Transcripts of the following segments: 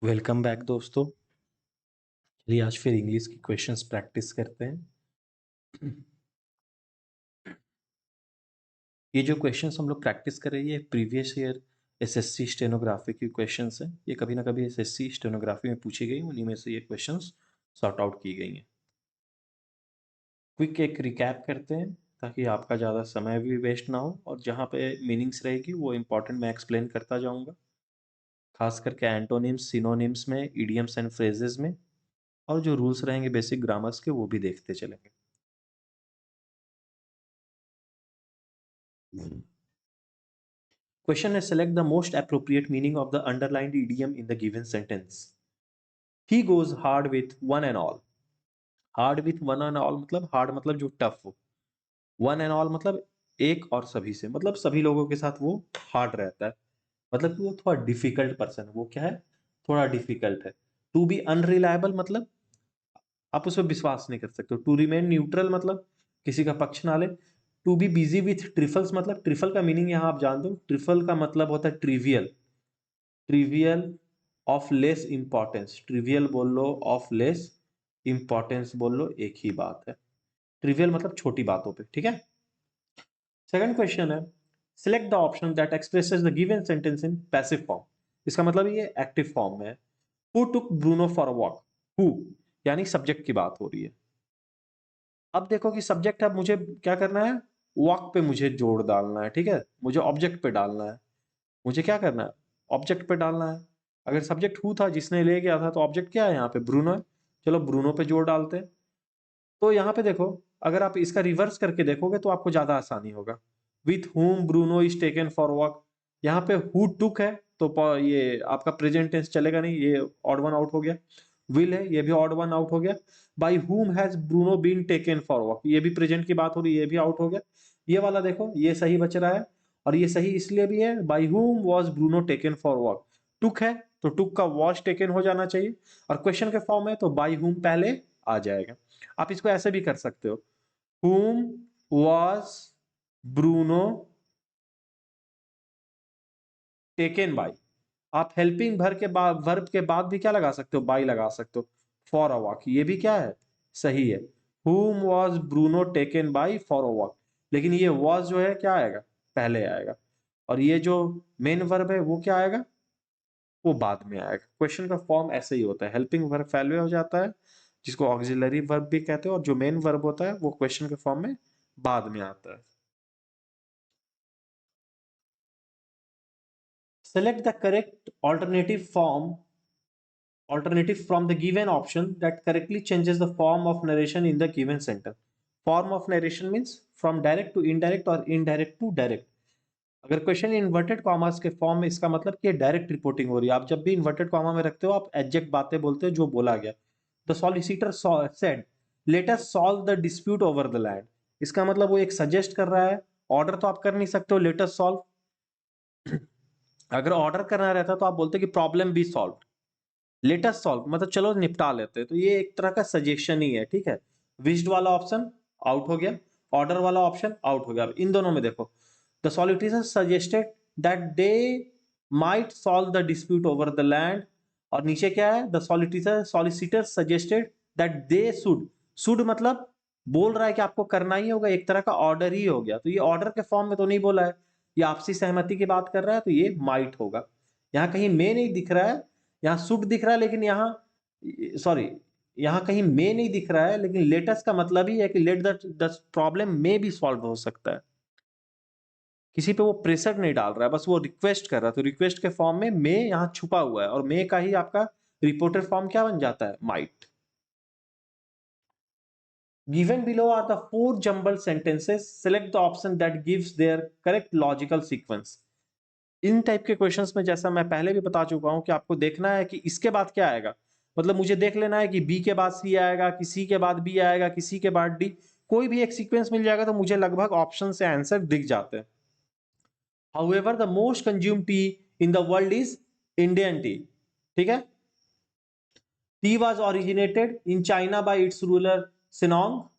Welcome back दोस्तों। चलिए आज फिर इंग्लिश की क्वेश्चंस प्रैक्टिस करते हैं। ये जो क्वेश्चंस हम लोग प्रैक्टिस कर रहे हैं ये प्रीवियस ईयर एसएससी स्टेनोग्राफी की क्वेश्चंस हैं। ये कभी ना कभी एसएससी स्टेनोग्राफी में पूछी गई, उन्हीं में से ये क्वेश्चंस सॉर्ट आउट की गई हैं। क्विक एक रिकैप करते हैं ताकि आपका ज़्यादा समय भी वेस्ट ना हो और जहाँ पे मीनिंग्स रहेगी वो इंपॉर्टेंट मैं एक्सप्लेन करता जाऊँगा, खास करके एंटोनिम्स सिनोनिम्स में, इडियम्स एंड फ्रेजेस में, और जो रूल्स रहेंगे बेसिक ग्रामर्स के वो भी देखते चलेंगे। Question is, select the most appropriate meaning of the underlined idiom in the given sentence. He goes hard with one and all. Hard with one and all मतलब hard मतलब जो tough हो, one and all मतलब एक और सभी से, मतलब सभी लोगों के साथ वो हार्ड रहता है, मतलब कि वो थोड़ा डिफिकल्ट पर्सन है। वो क्या है? थोड़ा डिफिकल्ट है। टू बी अनरिलायबल मतलब आप उस पर विश्वास नहीं कर सकते हो। टू रिमेन न्यूट्रल मतलब किसी का पक्ष ना ले। To be busy with trifles मतलब ट्रिफल का मीनिंग यहाँ आप जानते हो, ट्रिफल का मतलब होता है trivial. Trivial of less importance, trivial बोल लो, ऑफ लेस इंपॉर्टेंस बोल लो, एक ही बात है। ट्रिवियल मतलब छोटी बातों पे, ठीक है। सेकंड क्वेश्चन है, select the option that expresses the given sentence in passive form. इसका मतलब ये एक्टिव फॉर्म में है। Who took Bruno for a walk, who यानी सब्जेक्ट की बात हो रही है। अब देखो कि सब्जेक्ट, अब मुझे क्या करना है, वॉक पे मुझे जोड़ डालना है, ठीक है। मुझे ऑब्जेक्ट पे डालना है, मुझे क्या करना है, ऑब्जेक्ट पे डालना है। अगर सब्जेक्ट हु था जिसने ले गया था, तो ऑब्जेक्ट क्या है यहाँ पे, ब्रूनो है। चलो ब्रूनो पे जोड़ डालते हैं। तो यहाँ पे देखो, अगर आप इसका रिवर्स करके देखोगे तो आपको ज्यादा आसानी होगा। With whom Bruno is taken for walk, यहाँ पे हु टुक है तो ये आपका प्रेजेंट टेंस चलेगा नहीं, ये ऑड वन आउट हो गया। विल है, ये भी ऑड वन आउट हो गया। By whom has Bruno been taken for walk, ये भी प्रेजेंट की बात हो रही है, ये भी आउट हो गया। ये वाला देखो, ये सही बच रहा है, और ये सही इसलिए भी है, by whom was Bruno taken for walk. Took है तो टुक का वॉज टेकन हो जाना चाहिए, और क्वेश्चन के फॉर्म है तो बाई हुम पहले आ जाएगा। आप इसको ऐसे भी कर सकते हो, whom was Bruno taken by। आप हेल्पिंग भर के बाद, वर्ब के बाद भी क्या लगा सकते हो, बाई लगा सकते हो। फॉर अ वॉक, ये भी क्या है, सही है। whom was Bruno taken by for a walk, लेकिन ये was जो है क्या आएगा, पहले आएगा, और ये जो मेन वर्ब है वो क्या आएगा, वो बाद में आएगा। क्वेश्चन का फॉर्म ऐसे ही होता है, हेल्पिंग वर्ब पहले हो जाता है, जिसको ऑक्सिलरी वर्ब भी कहते हैं, और जो मेन वर्ब होता है वो क्वेश्चन के फॉर्म में बाद में आता है। Select the correct alternative from the given option that correctly changes the form of narration in the given sentence. Form of narration means from direct to indirect or indirect to direct. अगर question inverted commas के form में, इसका मतलब कि direct reporting हो रही है। आप जब भी इन्वर्टेड कॉमा में रखते हो, आप एग्जैक्ट बातें बोलते हो जो बोला गया। The solicitor said let us solve the dispute over the land, इसका मतलब वो एक सजेस्ट कर रहा है। ऑर्डर तो आप कर नहीं सकते हो, लेट अस सॉल्व। अगर ऑर्डर करना रहता तो आप बोलते कि problem be solve. Latest solve मतलब चलो निपटा लेते हैं, तो ये एक तरह का सजेशन ही है, ठीक है। विश्ड वाला ऑप्शन आउट हो गया, ऑर्डर वाला ऑप्शन आउट हो गया। अब इन दोनों में देखो, the solicitor suggested that they might solve the dispute over the land, और नीचे क्या है, the solicitor suggested that they should मतलब बोल रहा है कि आपको करना ही होगा, एक तरह का ऑर्डर ही हो गया। तो ये ऑर्डर के फॉर्म में तो नहीं बोला है, ये आपसी सहमति की बात कर रहा है, तो ये माइट होगा। यहाँ कहीं में नहीं दिख रहा है, यहाँ शुड दिख रहा है, लेकिन यहाँ सॉरी, यहाँ कहीं में नहीं दिख रहा है, लेकिन लेटेस्ट का मतलब ही है कि लेट द प्रॉब्लम में भी सॉल्व हो सकता है। किसी पे वो प्रेशर नहीं डाल रहा है, बस वो रिक्वेस्ट कर रहा है, तो रिक्वेस्ट के फॉर्म में यहाँ छुपा हुआ है, और मे का ही आपका रिपोर्टर फॉर्म क्या बन जाता है, might. Given below are the four jumbled sentences. Select the option that gives their correct logical sequence. In type के क्वेश्चंस में, जैसा मैं पहले भी बता चुका हूं, कि आपको देखना है कि इसके बाद क्या आएगा। मतलब मुझे देख लेना है कि बी के बाद सी आएगा, कि सी के बाद बी आएगा, कि सी के बाद डी, कोई भी एक सीक्वेंस मिल जाएगा तो मुझे लगभग ऑप्शन से आंसर दिख जाते हैं। However, the most consumed tea in the world is Indian tea. ठीक है। Tea was originated in China by its ruler Sinong.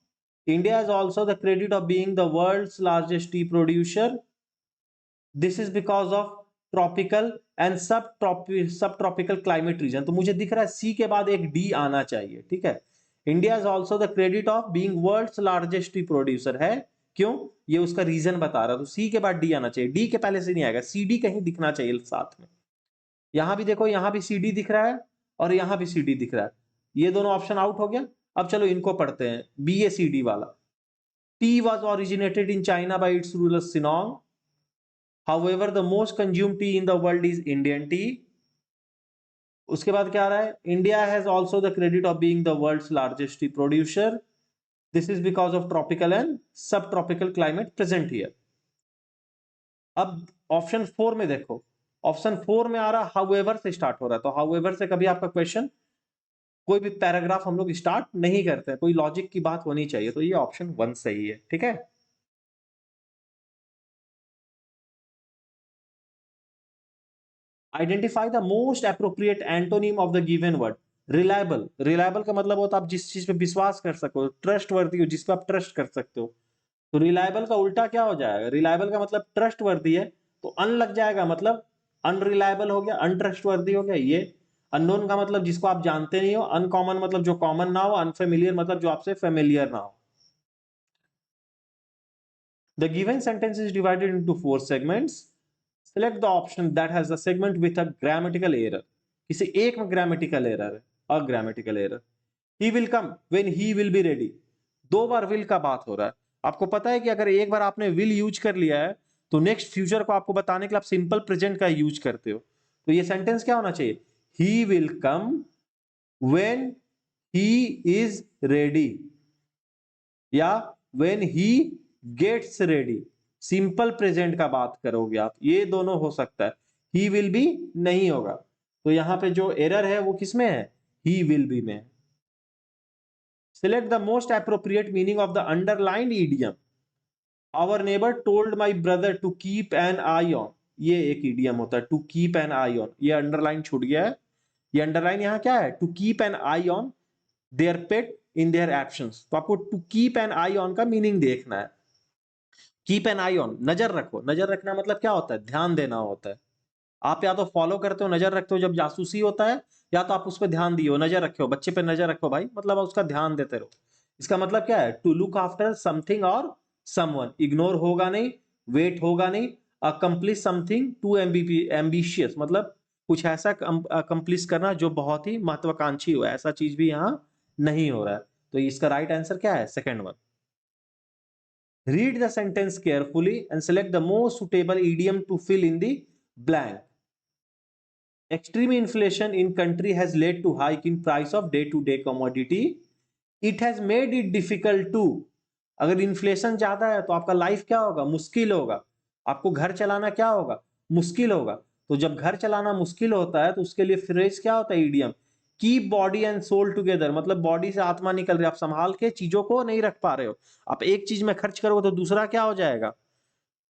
India has also the credit of being the world's largest tea producer. This is because of tropical and subtropical climate reason. तो मुझे दिख रहा है सी के बाद एक D आना चाहिए, ठीक है। India is also the credit of being world's largest tea producer है, क्यों, ये उसका रीजन बता रहा, तो सी के बाद डी आना चाहिए, डी के पहले से नहीं आएगा, सी डी कहीं दिखना चाहिए साथ में। यहां भी देखो, यहां भी सी डी दिख रहा है और यहां भी सी डी दिख रहा है, ये दोनों ऑप्शन आउट हो गया। अब चलो इनको पढ़ते हैं, बी ए सी डी वाला। Tea was originated in China by its ruler Shennong, however the most consumed tea in the world is Indian tea। उसके बाद क्या आ रहा है, India has also the credit of being the world's largest tea producer, this is because of tropical and subtropical climate present here. अब option 4 में देखो, option 4 में आ रहा हाउएवर से स्टार्ट हो रहा है, तो हाउएवर से कभी आपका क्वेश्चन, कोई भी पैराग्राफ हम लोग स्टार्ट नहीं करते, कोई लॉजिक की बात होनी चाहिए, तो ये ऑप्शन 1 सही है, ठीक है। Identify the most appropriate antonym of the given word. Reliable, reliable का मतलब होता है आप जिस चीज पे विश्वास कर सको, ट्रस्ट वर्दी हो, जिस पे आप ट्रस्ट कर सकते हो। तो रिलायबल का उल्टा क्या हो जाएगा, रिलायबल का मतलब ट्रस्ट वर्दी है, तो अन लग जाएगा, मतलब अनरिलायबल हो गया, अनट्रस्ट वर्दी हो गया ये। अननोन का मतलब जिसको आप जानते नहीं हो, अनकॉमन मतलब जो कॉमन ना हो, अनफेमिलियर मतलब जो आपसे फेमिलियर ना हो। The given sentence is divided into 4 segments. Select the option that has the segment with a grammatical error. किसी एक में ग्रामेटिकल एरर है, a grammatical error. He will come when he will be ready। 2 बार will का बात हो रहा है। आपको पता है कि अगर एक बार आपने will यूज कर लिया है, तो नेक्स्ट फ्यूचर को आपको बताने के लिए आप सिंपल प्रेजेंट का यूज करते हो। तो ये सेंटेंस क्या होना चाहिए, he will come when he is ready, या when he gets ready। Simple present का बात करोगे आप, ये दोनों हो सकता है, he will be नहीं होगा। तो यहां पे जो एरर है वो किसमें है, he will be में। Select the most appropriate meaning of the underlined idiom. Our neighbour told my brother to keep an eye on, ये एक ईडियम होता है, to keep an eye on, ये अंडरलाइन छूट गया है। ये अंडरलाइन यहाँ क्या है, to keep an eye on their pet in their absence. तो आपको to keep an eye on का मीनिंग देखना है। कीप एन आई ऑन, नजर रखो, नजर रखना मतलब क्या होता है, ध्यान देना होता है। आप या तो फॉलो करते हो, नजर रखते हो जब जासूसी होता है, या तो आप उस पर ध्यान दियो, नजर रखे हो, बच्चे पे नजर रखो भाई, मतलब उसका ध्यान देते रहो। इसका मतलब क्या है, टू लुक आफ्टर समथिंग और समवन, इग्नोर होगा नहीं, वेट होगा नहीं, अकम्प्लिश समथिंग टू एम्बिशियस, मतलब कुछ ऐसा अकम्प्लिश करना जो बहुत ही महत्वाकांक्षी हो, ऐसा चीज भी यहाँ नहीं हो रहा है। तो इसका राइट आंसर क्या है, second one. Read the sentence carefully and select the most suitable idiom to fill in the blank. Extreme inflation in country has led to hike in price of day-to-day commodity. It has made it difficult to, अगर inflation ज्यादा है तो आपका life क्या होगा, मुश्किल होगा। आपको घर चलाना क्या होगा, मुश्किल होगा। तो जब घर चलाना मुश्किल होता है तो उसके लिए फ्रेज क्या होता है, idiom. Keep body and soul together, मतलब बॉडी से आत्मा निकल रही है, आप संभाल के चीजों को नहीं रख पा रहे हो। आप एक चीज में खर्च करोगे तो दूसरा क्या हो जाएगा,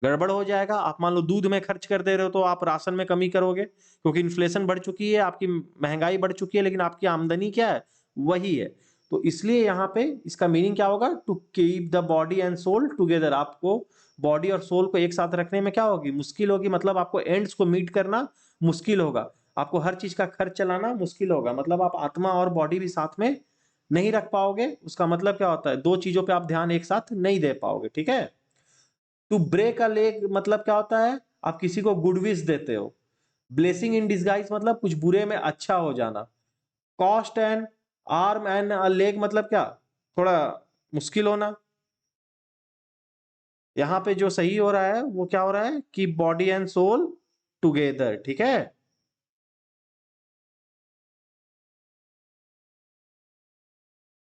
गड़बड़ हो जाएगा। आप मान लो दूध में खर्च कर दे रहे हो तो आप राशन में कमी करोगे, क्योंकि इन्फ्लेशन बढ़ चुकी है, आपकी महंगाई बढ़ चुकी है, लेकिन आपकी आमदनी क्या है, वही है। तो इसलिए यहाँ पे इसका मीनिंग क्या होगा, to keep the body and soul together. आपको बॉडी और सोल को एक साथ रखने में क्या होगी, मुश्किल होगी, मतलब आपको एंड्स को मीट करना मुश्किल होगा, आपको हर चीज का खर्च चलाना मुश्किल होगा, मतलब आप आत्मा और बॉडी भी साथ में नहीं रख पाओगे। उसका मतलब क्या होता है, दो चीजों पे आप ध्यान एक साथ नहीं दे पाओगे, ठीक है। टू ब्रेक अ लेग मतलब क्या होता है, आप किसी को गुड विश देते हो। ब्लेसिंग इन डिस्गाइज मतलब कुछ बुरे में अच्छा हो जाना। Cost and arm and leg मतलब क्या, थोड़ा मुश्किल होना। यहां पे जो सही हो रहा है वो क्या हो रहा है, कि बॉडी एंड सोल टुगेदर, ठीक है।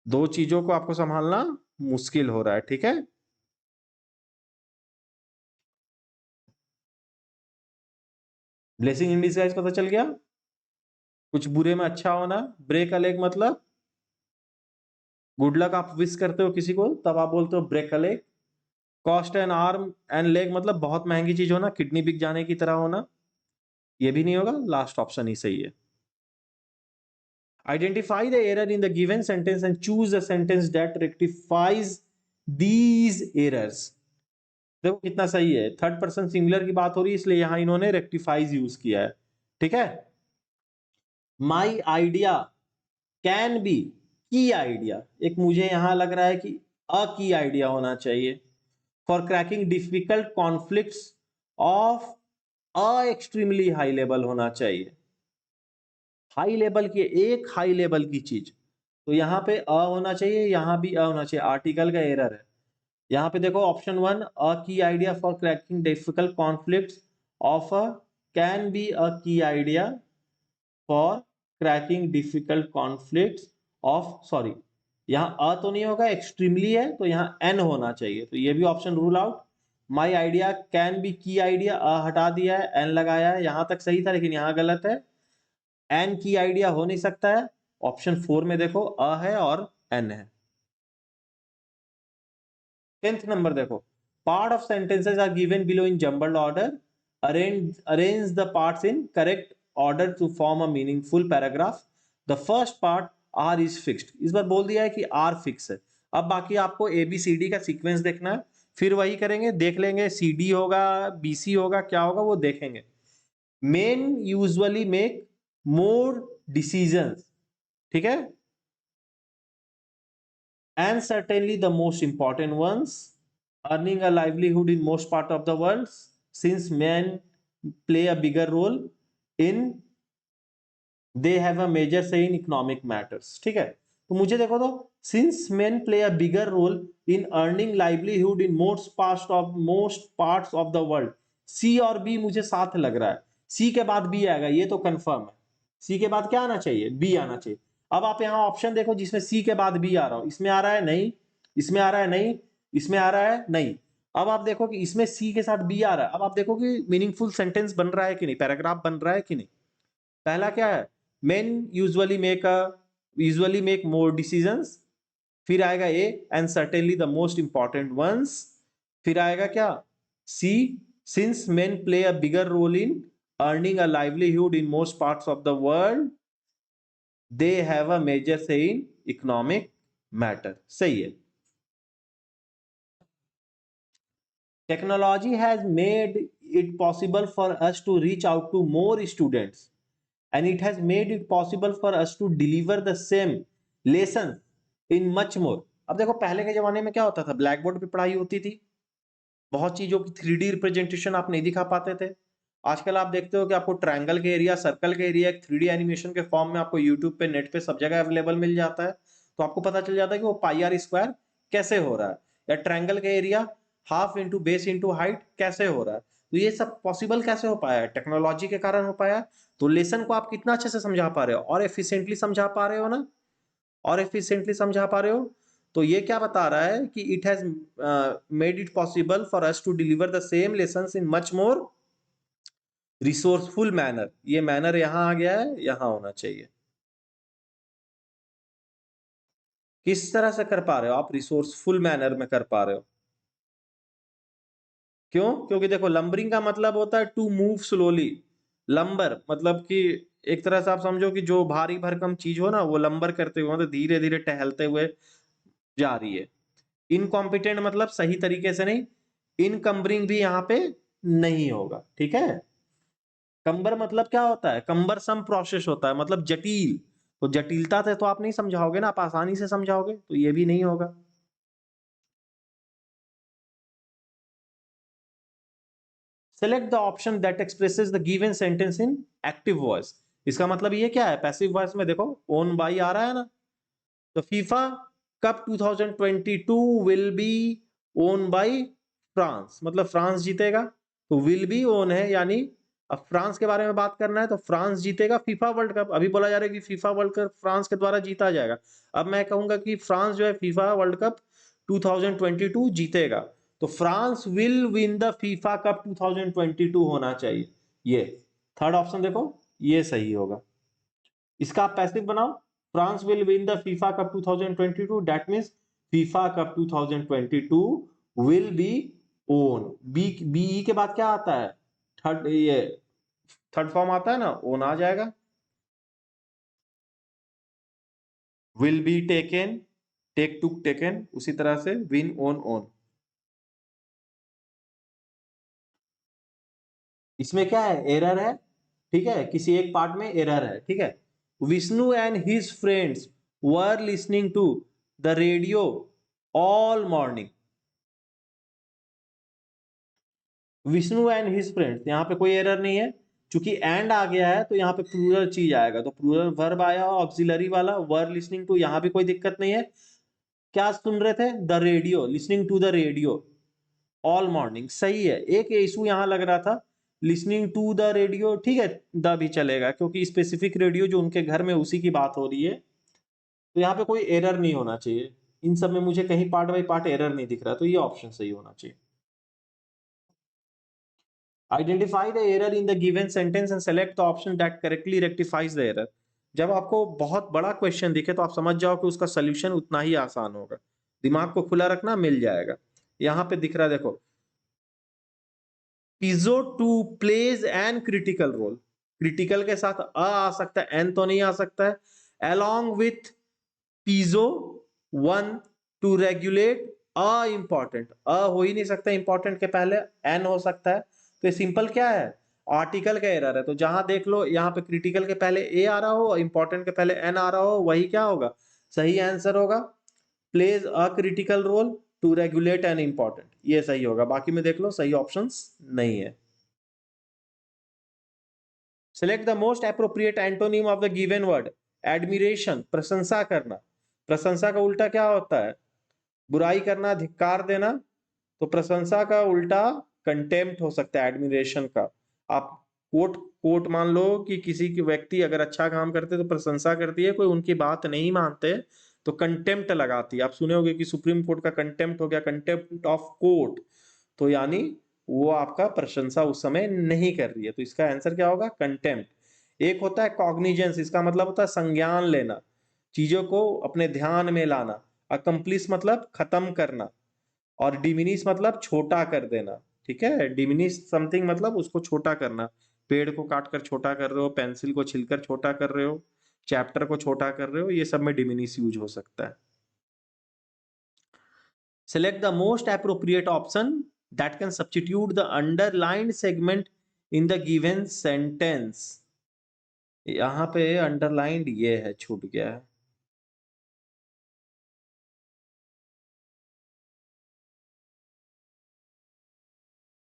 दो चीजों को आपको संभालना मुश्किल हो रहा है, ठीक है। ब्लेसिंग इन डिस्गाइज पता चल गया, कुछ बुरे में अच्छा होना। ब्रेक अ लेग मतलब गुड लक आप विश करते हो किसी को, तब आप बोलते हो break a leg. Cost and arm and leg मतलब बहुत महंगी चीज होना, किडनी बिक जाने की तरह होना, ये भी नहीं होगा, लास्ट ऑप्शन ही सही है। Identify the error in the given sentence and choose the sentence that rectifies these errors. देखो कितना सही है, थर्ड पर्सन सिंगुलर की बात हो रही है इसलिए यहां इन्होंने रेक्टिफाइज यूज किया है। ठीक है, माई आइडिया कैन बी की आइडिया, एक मुझे यहां लग रहा है कि अ की आइडिया होना चाहिए। For cracking difficult conflicts of a extremely high level होना चाहिए। हाई लेवल की, एक हाई लेवल की चीज, तो यहाँ पे अ होना चाहिए, यहाँ भी अ होना चाहिए, आर्टिकल का एरर है। यहाँ पे देखो option one, a key idea for cracking difficult conflicts of a, can be a key idea for cracking difficult conflicts of, sorry यहाँ अ तो नहीं होगा, एक्सट्रीमली है, तो यहाँ एन होना चाहिए, तो ये भी option rule out. My idea can be की आइडिया, अ हटा दिया है, एन लगाया है, यहां तक सही था लेकिन यहाँ गलत है, एन की आइडिया हो नहीं सकता है। ऑप्शन फोर में देखो अ है और एन है। 10th नंबर देखो, part of sentences are given below in jumbled order, arrange the parts in correct order to form a meaningful paragraph. The first part are is fixed, इस बार बोल दिया है कि आर फिक्स है। अब बाकी आपको ए बी सी डी का सीक्वेंस देखना है, फिर वही करेंगे, देख लेंगे सी डी होगा बी सी होगा क्या होगा वो देखेंगे। Main usually make more decisions, ठीक है, and certainly the most important ones, earning a livelihood in most part of the world, since men play a bigger role in, they have a major say in economic matters। ठीक है, तो मुझे देखो तो since men play a bigger role in earning livelihood in most parts of the world, सी और B मुझे साथ लग रहा है, सी के बाद बी आएगा ये तो कंफर्म है, सी के बाद क्या आना चाहिए, बी आना चाहिए। अब आप यहाँ ऑप्शन देखो जिसमें सी के बाद बी आ रहा हो, इसमें आ रहा है नहीं, इसमें आ रहा है नहीं, इसमें आ रहा है नहीं। अब आप देखो कि इसमें सी के साथ बी आ रहा है, अब आप देखो कि मीनिंगफुल सेंटेंस बन रहा है कि नहीं, पैराग्राफ बन रहा है कि नहीं। पहला क्या है, men usually make more decisions, फिर आएगा A and certainly the most important ones, फिर आएगा क्या, C, since men play a bigger role in earning a livelihood in most parts of the world, they have a major say in economic matter. सही है। Technology has made it possible for us to reach out to more students and it has made it possible for us to deliver the same lesson in much more। अब देखो पहले के जमाने में क्या होता था, ब्लैक बोर्ड पे पढ़ाई होती थी, बहुत चीजों की 3D रिप्रेजेंटेशन आप नहीं दिखा पाते थे। आजकल आप देखते हो कि आपको ट्रायंगल के एरिया, सर्कल के एरिया एक 3D एनिमेशन के फॉर्म में आपको यूट्यूब पे, नेट पे सब जगह अवेलेबल मिल जाता है, तो आपको पता चल जाता है कि वो पाई आर स्क्वायर कैसे हो रहा है, या ट्रायंगल का area half into base into height कैसे हो रहा है। तो ये सब पॉसिबल कैसे हो पाया है, टेक्नोलॉजी के कारण हो पाया है। तो लेसन को आप कितना अच्छे से समझा पा रहे हो और एफिशिएंटली समझा पा रहे हो ना, और एफिशिएंटली समझा पा रहे हो। तो ये क्या बता रहा है कि it has made it possible for us to deliver the same lessons in much more resourceful manner. ये मैनर यहां आ गया है, यहां होना चाहिए। किस तरह से कर पा रहे हो आप, रिसोर्सफुल मैनर में कर पा रहे हो। क्यों, क्योंकि देखो लंबरिंग का मतलब होता है टू मूव स्लोली। लंबर मतलब कि एक तरह से आप समझो कि जो भारी भरकम चीज हो ना वो लंबर करते हुए, मतलब धीरे धीरे टहलते हुए जा रही है। इनकॉम्पिटेंट मतलब सही तरीके से नहीं, इनकम्बरिंग भी यहाँ पे नहीं होगा। ठीक है, कम्बर मतलब क्या होता है, कम्बरसम प्रोसेस होता है, मतलब जटिल। तो जटिलता से तो आप नहीं समझाओगे ना, आप आसानी से समझाओगे, तो ये भी नहीं होगा। Select the option that expresses the given sentence in active voice. इसका मतलब ये क्या है, पैसिव वॉइस में देखो ओन बाई आ रहा है ना, तो FIFA cup 2022 will be own by France, मतलब फ्रांस जीतेगा, तो विल बी ओन है, यानी अब फ्रांस के बारे में बात करना है तो फ्रांस जीतेगा फीफा वर्ल्ड कप। अभी बोला जा रहा है कि फीफा वर्ल्ड कप फ्रांस के द्वारा जीता जाएगा। अब मैं कहूंगा कि फ्रांस जो है फीफा वर्ल्ड कप 2022 जीतेगा, तो France will win the FIFA cup 2022 होना चाहिए। ये थर्ड ऑप्शन देखो, ये सही होगा। इसका आप पैसिव बनाओ, France will win the FIFA cup 2022, that means FIFA cup 2022 will be won. Be be के बाद क्या आता है, थर्ड, ये थर्ड फॉर्म आता है ना, ओन आ जाएगा। Will be taken, take to taken, उसी तरह से विन ओन ओन। इसमें क्या है, एरर है, ठीक है, किसी एक पार्ट में एरर है, ठीक है। Vishnu and his friends were listening to the radio all morning. Vishnu and his friends, यहाँ पे कोई एरर नहीं है, चूंकि एंड आ गया है तो यहाँ पे प्लूरल चीज आएगा, तो प्लूरल वर्ब आया ऑक्सिलरी वाला, वर लिसनिंग टू, यहाँ भी कोई दिक्कत नहीं है। क्या सुन रहे थे, the radio, listening to the radio all morning, सही है। एक इशू यहाँ लग रहा था, लिसनिंग टू द रेडियो, ठीक है, द भी चलेगा क्योंकि स्पेसिफिक रेडियो जो उनके घर में उसी की बात हो रही है, तो यहाँ पे कोई एरर नहीं होना चाहिए। इन सब में मुझे कहीं पार्ट बाई पार्ट एरर नहीं दिख रहा, तो ये ऑप्शन सही होना चाहिए। Identify the error in the given sentence and select the option that correctly rectifies the error. जब आपको बहुत बड़ा क्वेश्चन दिखे तो आप समझ जाओ कि उसका सोल्यूशन उतना ही आसान होगा, दिमाग को खुला रखना, मिल जाएगा। यहाँ पे दिख रहा है, देखो, पीजो to plays an critical role, critical के साथ आ सकता है, एन तो नहीं आ सकता है। along with पीजो one to regulate a important, अ हो ही नहीं सकता, इंपॉर्टेंट के पहले एन हो सकता है, तो ये सिंपल क्या है, आर्टिकल का एरर है। तो जहां देख लो यहाँ पे क्रिटिकल के पहले ए आ रहा हो, इंपॉर्टेंट के पहले एन आ रहा हो, वही क्या होगा, सही आंसर होगा। Plays a critical role to regulate an important, ये सही होगा। बाकी में देख लो सही ऑप्शंस नहीं है। Select the most appropriate antonym of the given word. Admiration, प्रशंसा करना। प्रशंसा का उल्टा क्या होता है, बुराई करना, धिक्कार देना। तो प्रशंसा का उल्टा कंटेम्प्ट हो सकता है एडमिरेशन का। आप कोट कोट मान लो कि किसी की व्यक्ति अगर अच्छा काम करते तो प्रशंसा करती है, कोई उनकी बात नहीं मानते तो कंटेम्प्ट लगाती है। आप सुने होंगे कि सुप्रीम कोर्ट का कंटेम्प्ट हो गया, कंटेम्प्ट ऑफ कोर्ट, तो यानी वो आपका प्रशंसा उस समय नहीं कर रही है, तो इसका आंसर क्या होगा, कंटेम्प्ट। एक होता है कॉग्निजेंस, इसका मतलब होता है संज्ञान लेना, चीजों को अपने ध्यान में लाना। अकम्प्लिस मतलब खत्म करना, और डिमिनिश मतलब छोटा कर देना, ठीक है। डिमिनिश समथिंग मतलब उसको छोटा करना, पेड़ को काट कर छोटा कर रहे हो, पेंसिल को छिलकर छोटा कर रहे हो, चैप्टर को छोटा कर रहे हो, ये सब में डिमिनिश यूज हो सकता है। Select the most appropriate option that can substitute the underlined segment in the given sentence। यहाँ पे underlined ये है, छूट गया है।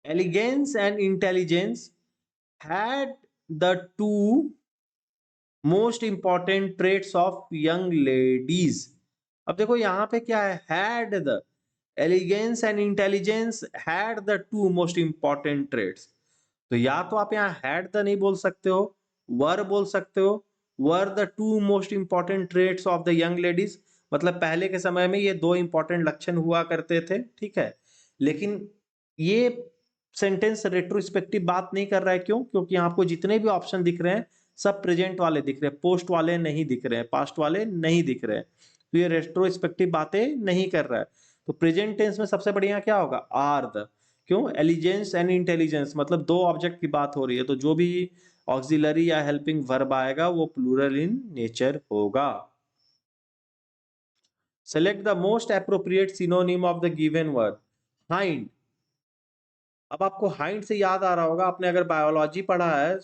Elegance and intelligence had the two most important traits of young ladies। अब देखो यहाँ पे क्या है, had the elegance and intelligence had the two most important traits। तो या तो आप यहाँ had the नहीं बोल सकते हो, were बोल सकते हो। were the two most important traits of the young ladies, मतलब पहले के समय में ये दो इंपॉर्टेंट लक्षण हुआ करते थे, ठीक है। लेकिन ये सेंटेंस रेट्रोस्पेक्टिव बात नहीं कर रहा है, क्यों, क्योंकि आपको जितने भी ऑप्शन दिख रहे हैं सब प्रेजेंट वाले दिख रहे हैं, पोस्ट वाले नहीं दिख रहे हैं, पास्ट वाले नहीं दिख रहे हैं, तो ये रेट्रोस्पेक्टिव बातें नहीं कर रहा है। तो प्रेजेंट टेंस में सबसे बढ़िया क्या होगा, आर द। क्यों, एलिजेंस एंड इंटेलिजेंस, मतलब दो ऑब्जेक्ट की बात हो रही है, तो जो भी ऑक्सिलरी या हेल्पिंग वर्ब आएगा वो प्लूरल इन नेचर होगा। Select the most appropriate synonym of the given word. Hind, अब आपको हाइंड से याद आ रहा होगा, आपने अगर बायोलॉजी पढ़ा है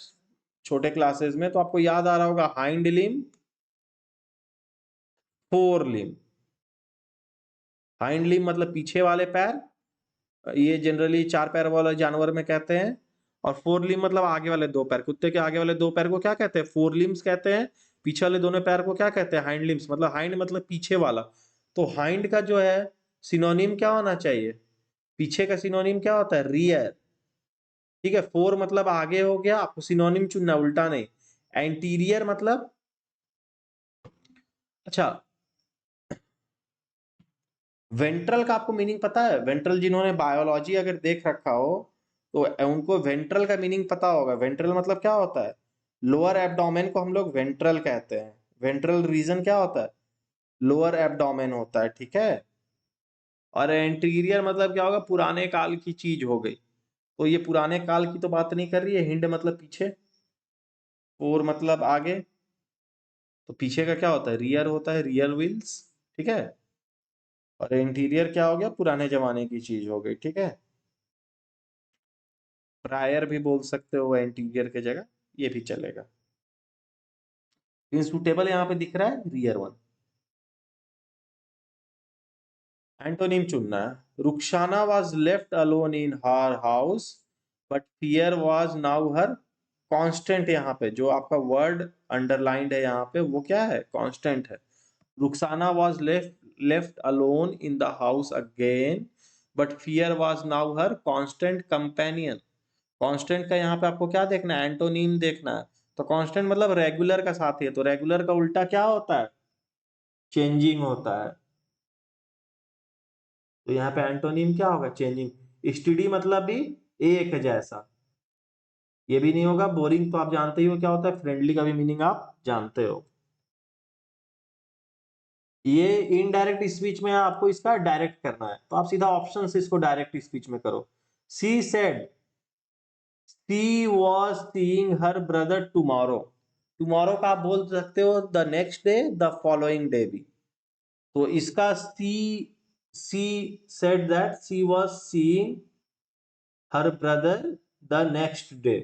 छोटे क्लासेस में तो आपको याद आ रहा होगा, हाइंड लिम, फोर लिम। हाइंड लिम मतलब पीछे वाले पैर, ये जनरली चार पैर वाले जानवर में कहते हैं। और फोर लिम मतलब आगे वाले दो पैर, कुत्ते के आगे वाले दो पैर को क्या कहते हैं, फोर लिम्स कहते हैं। पीछे वाले दोनों पैर को क्या कहते हैं, हाइंड लिम्स। मतलब हाइंड मतलब पीछे वाला, तो हाइंड का जो है सिनोनिम क्या होना चाहिए, पीछे का सिनोनिम क्या होता है, रियर, ठीक है। फोर मतलब आगे हो गया, आपको सिनोनिम चुनना, उल्टा नहीं। एंटीरियर मतलब, अच्छा, वेंट्रल का आपको मीनिंग पता है, वेंट्रल जिन्होंने बायोलॉजी अगर देख रखा हो तो उनको वेंट्रल का मीनिंग पता होगा। वेंट्रल मतलब क्या होता है, लोअर एब्डोमेन को हम लोग वेंट्रल कहते हैं। वेंट्रल रीजन क्या होता है, लोअर एब्डोमेन होता है, ठीक है। और एंटीरियर मतलब क्या होगा, पुराने काल की चीज हो गई, तो ये पुराने काल की तो बात नहीं कर रही है। हिंड मतलब पीछे, और मतलब आगे, तो पीछे का क्या होता है, रियर होता है, रियर व्हील्स, ठीक है। और इंटीरियर क्या हो गया, पुराने जमाने की चीज हो गई, ठीक है। प्रायर भी बोल सकते हो एंटीरियर के जगह, ये भी चलेगा। इंसुटेबल यहाँ पे दिख रहा है, रियर वन। एंटोनिम चुनना है। Rukhsana was left alone in her house but fear was now her constant. यहाँ पे जो आपका वर्ड अंडरलाइंड है यहाँ पे वो क्या है, कांस्टेंट है। Rukhsana was left alone in the house again but fear was now her constant companion. Constant का यहाँ पे आपको क्या देखना है, एंटोनिम देखना है। तो कांस्टेंट मतलब रेगुलर का साथी है, तो रेगुलर का उल्टा क्या होता है, चेंजिंग होता है। तो यहाँ पे एंटोनिम क्या होगा, चेंजिंग। स्टडी मतलब भी एक जैसा, ये भी नहीं होगा। बोरिंग तो आप जानते ही हो क्या होता है, फ्रेंडली का भी मीनिंग आप जानते हो। ये इनडायरेक्ट स्पीच में आपको इसका डायरेक्ट करना है, तो आप सीधा ऑप्शन से इसको डायरेक्ट स्पीच में करो। She said she was seeing her brother tomorrow. Tomorrow का आप बोल सकते हो the next day, the following day भी। तो इसका she said that she was seeing her brother the next day.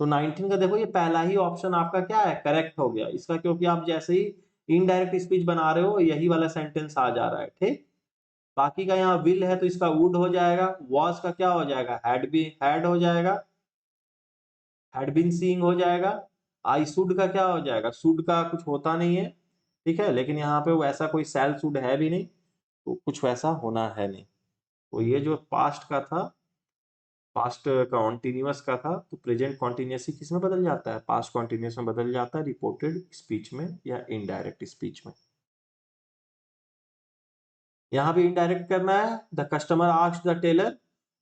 तो 19 का देखो ये पहला ही ऑप्शन आपका क्या है, करेक्ट हो गया इसका, क्योंकि आप जैसे ही इनडायरेक्ट स्पीच बना रहे हो यही वाला सेंटेंस आ जा रहा है, ठीक। बाकी का यहाँ विल है तो इसका वुड हो जाएगा, वॉज का क्या हो जाएगा, हैड हो जाएगा, हैड बीन सीइंग हो जाएगा। आई शुड का क्या हो जाएगा, शुड का कुछ होता नहीं है, ठीक है, लेकिन यहाँ पे वैसा कोई सेल शुड है भी नहीं, तो कुछ वैसा होना है नहीं। तो ये जो पास्ट का था, पास्ट कॉन्टिन्यूअस का था, तो प्रेजेंट कॉन्टिन्यूअस किस में बदल जाता है, पास्ट कॉन्टिन्यूअस में बदल जाता है, रिपोर्टेड स्पीच में या इनडायरेक्ट स्पीच में। यहां भी इनडायरेक्ट करना है। The customer asked the tailor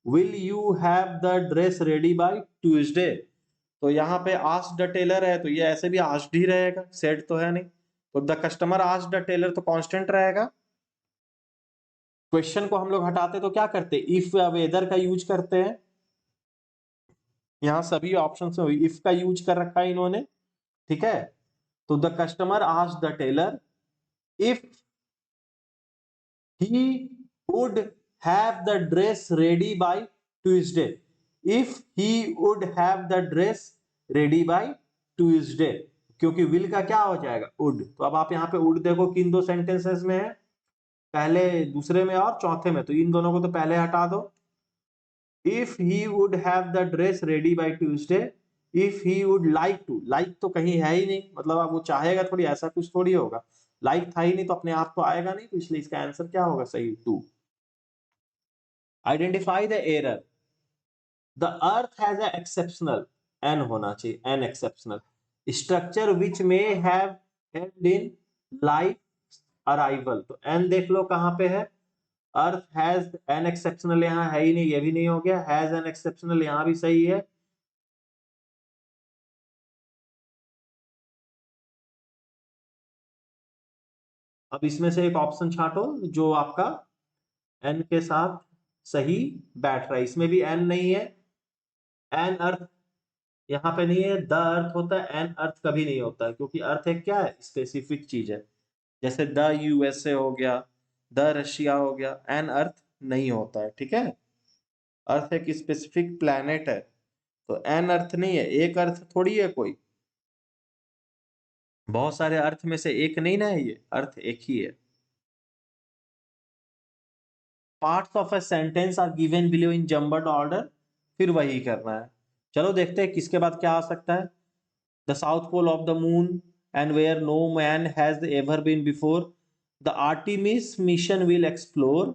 will you have the dress ready by Tuesday. तो यहाँ पे आस्क्ड द टेलर है तो ये ऐसे भी आस्क्ड ही रहेगा, सेड तो है नहीं। तो the customer asked the tailor तो कांस्टेंट रहेगा। क्वेश्चन को हम लोग हटाते तो क्या करते, इफ या वेदर का यूज करते हैं। यहाँ सभी ऑप्शन में इफ का यूज कर रखा है इन्होंने, ठीक है। तो the customer asked the tailor if he would have the dress ready by Tuesday, if he would have the dress ready by Tuesday, क्योंकि will का क्या हो जाएगा, would। तो अब आप यहाँ पे would देखो किन दो सेंटेंसेस में है, पहले, दूसरे में और चौथे में, तो इन दोनों को तो पहले हटा दो। if he would have the dress ready by Tuesday, if he would like to, like तो कहीं है ही नहीं, मतलब आप वो चाहेगा थोड़ी, ऐसा कुछ थोड़ी होगा, like था ही नहीं तो अपने आप तो आएगा नहीं, तो इसलिए इसका आंसर क्या होगा सही, two. Identify the error. The earth has a exceptional, an होना चाहिए, an exceptional structure which may have held in life arrival. तो एन देख लो कहां पे है, अर्थ हैज एन एक्सेप्शनल यहाँ है ही नहीं, ये भी नहीं हो गया, हैज एन एक्सेप्शनल यहाँ भी सही है। अब इसमें से एक ऑप्शन छांटो जो आपका एन के साथ सही बैठ रहा है, इसमें भी एन नहीं है, एन अर्थ यहाँ पे नहीं है, द अर्थ होता है, एन अर्थ कभी नहीं होता है, क्योंकि अर्थ एक क्या है, स्पेसिफिक चीज है। जैसे द यूएसए हो गया, द रशिया हो गया, एन अर्थ नहीं होता है, ठीक है। अर्थ एक स्पेसिफिक प्लैनेट है, तो एन अर्थ नहीं है, एक अर्थ थोड़ी है कोई, बहुत सारे अर्थ में से एक नहीं ना है, ये अर्थ एक ही है। Parts of a sentence are given below in jumbled order, फिर वही करना है। चलो देखते हैं किसके बाद क्या आ सकता है। The south pole of the moon and where no man has ever been before, the Artemis mission will explore.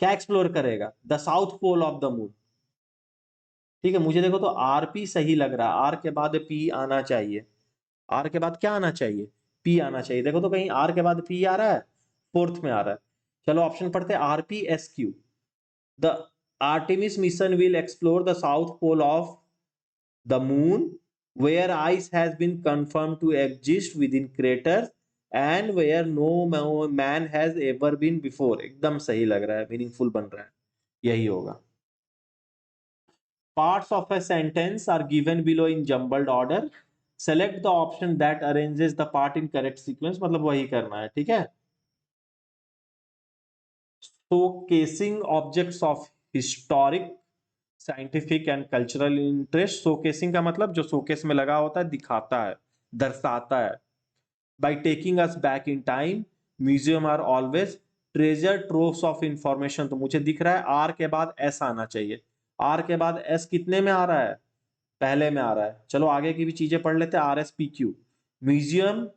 क्या एक्सप्लोर करेगा, the south pole of the moon, ठीक है। मुझे देखो तो आरपी सही लग रहा है, आर के बाद पी आना चाहिए, आर के बाद क्या आना चाहिए, पी आना चाहिए। देखो तो कहीं आर के बाद पी आ रहा है, फोर्थ में आ रहा है। चलो ऑप्शन पढ़ते हैं, R P S Q. The Artemis mission will explore the south pole of the moon where ice has been confirmed to exist within craters and where no man has ever been before। एकदम सही लग रहा है, meaningful बन रहा है, यही होगा। Parts of a sentence are given below in jumbled order, select the option that arranges the part in correct sequence, मतलब वही करना है, ठीक है। Showcasing objects of historic scientific and cultural interest. Showcasing का मतलब जो शोकेस में लगा होता है, दिखाता है, दर्शाता है। By taking us back in time, museums are always treasure troves of information. तो मुझे दिख रहा है आर के बाद एस आना चाहिए। आर के बाद एस कितने में आ रहा है? पहले में आ रहा है। चलो आगे की भी चीजें पढ़ लेते हैं। R S P Q, museum,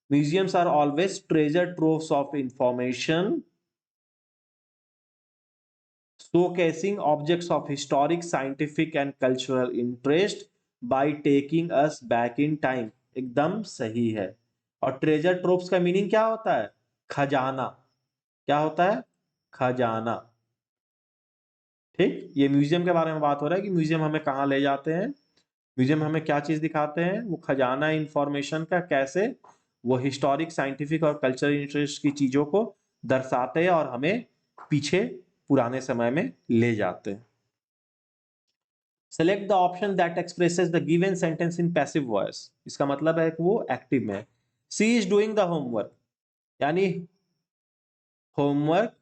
museums are always treasure troves of information showcasing objects of historic, scientific and cultural interest by taking us back in time। एकदम सही है। और ट्रेजर ट्रोप्स का मीनिंग क्या होता है? खजाना। क्या होता है? खजाना। ठीक, ये म्यूजियम के बारे में बात हो रहा है कि म्यूजियम हमें कहाँ ले जाते हैं, म्यूजियम हमें क्या चीज दिखाते हैं, वो खजाना इंफॉर्मेशन का, कैसे वो हिस्टोरिक, साइंटिफिक और कल्चरल इंटरेस्ट की चीजों को दर्शाते हैं और हमें पीछे पुराने समय में ले जाते हैं। Select the option that expresses the given sentence in passive voice. इसका मतलब है कि वो एक्टिव में है। She is doing the homework, यानी homework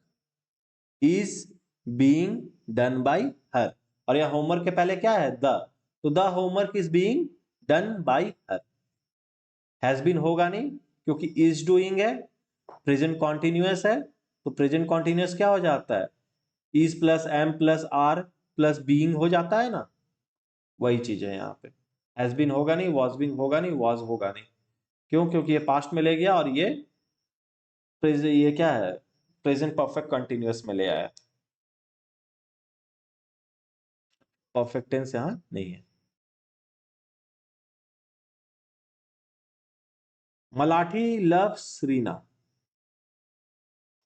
is being done by her. और यह होमवर्क के पहले क्या है? द। तो the homework is being done by her. Has been होगा नहीं क्योंकि इज डूइंग है, प्रेजेंट कॉन्टिन्यूअस है, तो प्रेजेंट कॉन्टिन्यूअस क्या हो जाता है? Is plus am plus are plus being हो जाता है ना। वही चीज है यहाँ पे। हैज बीन होगा नहीं, वॉज बीन होगा नहीं, वॉज होगा नहीं। क्यों? क्योंकि ये पास्ट में ले गया और ये क्या है? प्रेजेंट परफेक्ट कंटिन्यूअस में ले आया। परफेक्ट टेंस यहाँ नहीं है। मलाठी लव्स रीना।